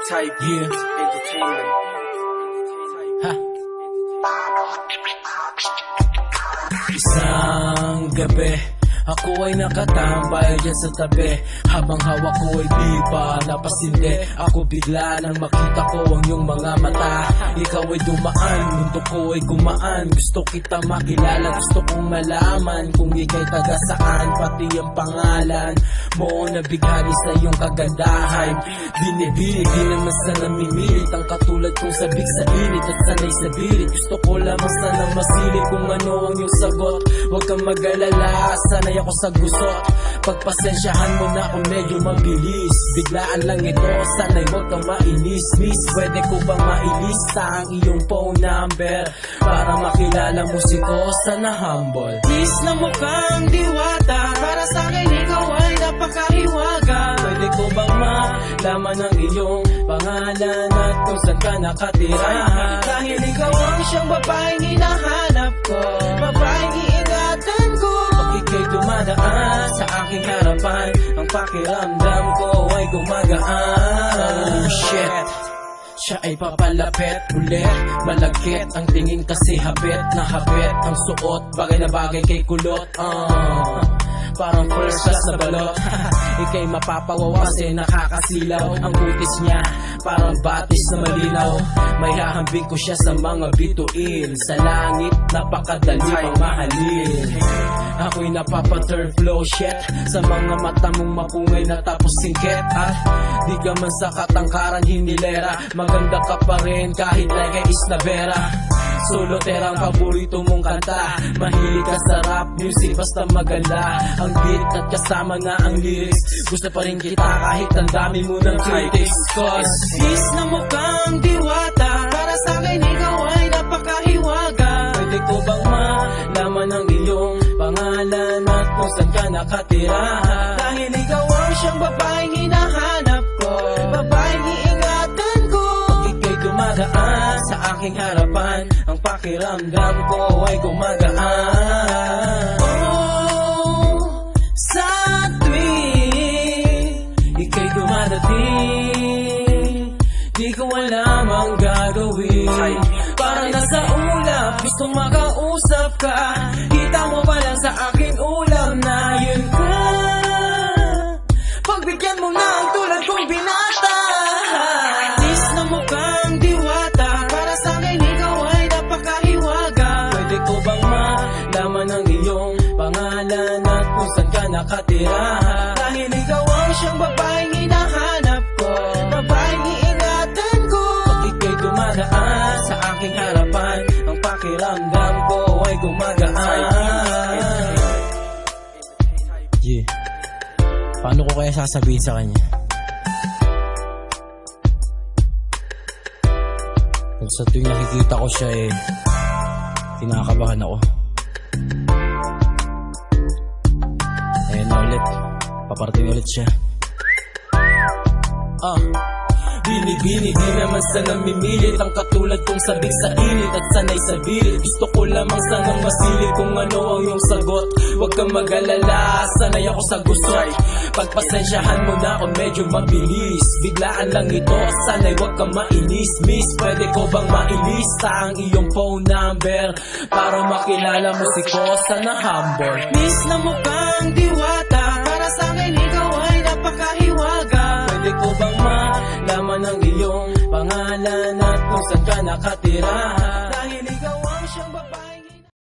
Type Entertainment. Ha. Isang gabi, ako ay nakatambay dyan sa tabi. Habang hawak ko ay di pa napasindi. Ako bigla nang makita ko ang iyong mga mata. Ikaw ay dumaan, mundo ko ay gumaan. Gusto kita makilala, gusto kong malaman kung ika'y taga saan, pati ang pangalan mo na bighani sa iyong kagandahan. Binibili, di naman sa namimilit ang katulad kong sabik sa init at sanay sa birit. Gusto ko lamang sana masilip kung ano ang iyong sagot. Huwag kang mag-alala, sanay ako sa gusot. Pagpasensyahan mo na kung medyo mabilis. Biglaan lang ito, sana'y huwag kang mainis. Miss, pwede ko bang mailista ang iyong phone number para makilala mo si Kosa na humble? Miss na mukhang diwata, para sa akin ikaw ay napakahiwaga. Pwede ko bang malaman ang iyong pangalan at kung saan ka nakatira? Dahil ikaw ang siyang babaeng hinahanap ko, babaeng iingatan ko. Pag ika'y dumadaan sa aking harapan, ang pakiramdam ko ay gumagaan. Oh shit, siya ay papalapit ulit. Malagkit ang tingin kasi hapit na hapit ang suot, bagay na bagay kay kulot. Parang first class na balot. Ika'y mapapawawa kasi nakakasilaw. Ang kutis niya parang batis na malinaw. May hahambing ko siya sa mga bituin. Sa langit napakadali pang mahalin. Ako'y napapa-turn flow shit sa mga mata mong mapungay na tapos singkit. At di ka man sa katangkaran hinilera, maganda ka pa rin kahit like is na vera. Solotera ang paborito mong kanta. Mahilig ka sa rap music basta maganda ang beat at kasama na ang lyrics. Gusto pa rin kita kahit ang dami mo ng critics. Cause sis na mukhang diwata, para sa akin ikaw ay napakahiwaga. Pwede ko bang malaman ang iyong pangalan at kung saan ka nakatira? Dahil ikaw ang siyang babaeng hinahanap ko, babaeng iingatan ko. Pag ika'y dumadaan sa aking harapan, ang pakiramdam ko ay gumagaan. Sa tuwing ika'y dumadating, di ko alam ang gagawin. Parang nasa ulap, gustong makausap ka. Kita mo pa lang sa akin ulam na yun ka. Pagbigyan mo na ang tulad kong binata. Sis na mukhang diwata, para sa akin ikaw ay napakahiwaga. Pwede ko bang malaman ang iyong pangalan at kung saan ka nakatira? Dahil ikaw ang siyang babaeng hinahanap ko, babaeng iingatan ko. Pag ika'y dumadaan sa aking harapan, ang pakiramdam ko ay gumagaan. Yeah. Paano ko kaya sasabihin sa kanya? Kung sa tuwing nakikita ko siya kinakabahan ako. Ayan na ulit, paparating ulit siya. Binibini, di naman sa namimilit ang katulad kong sabik sa init at sanay sa birit. Gusto ko lamang sanang masilip kung ano ang iyong sagot. Huwag kang mag-alala, sanay ako sa gusto. Pagpasensyahan mo na kung medyo mabilis. Biglaan lang ito, sanay huwag kang mainis. Miss, pwede ko bang mailista ang iyong phone number para makilala mo si Kosa na humble? Miss na mukhang diwata, para sa akin ikaw ay napakahiwaga. Pwede ko bang malaman ang iyong pangalan at kung saan ka nakatira? Dahil ikaw ang siyang babae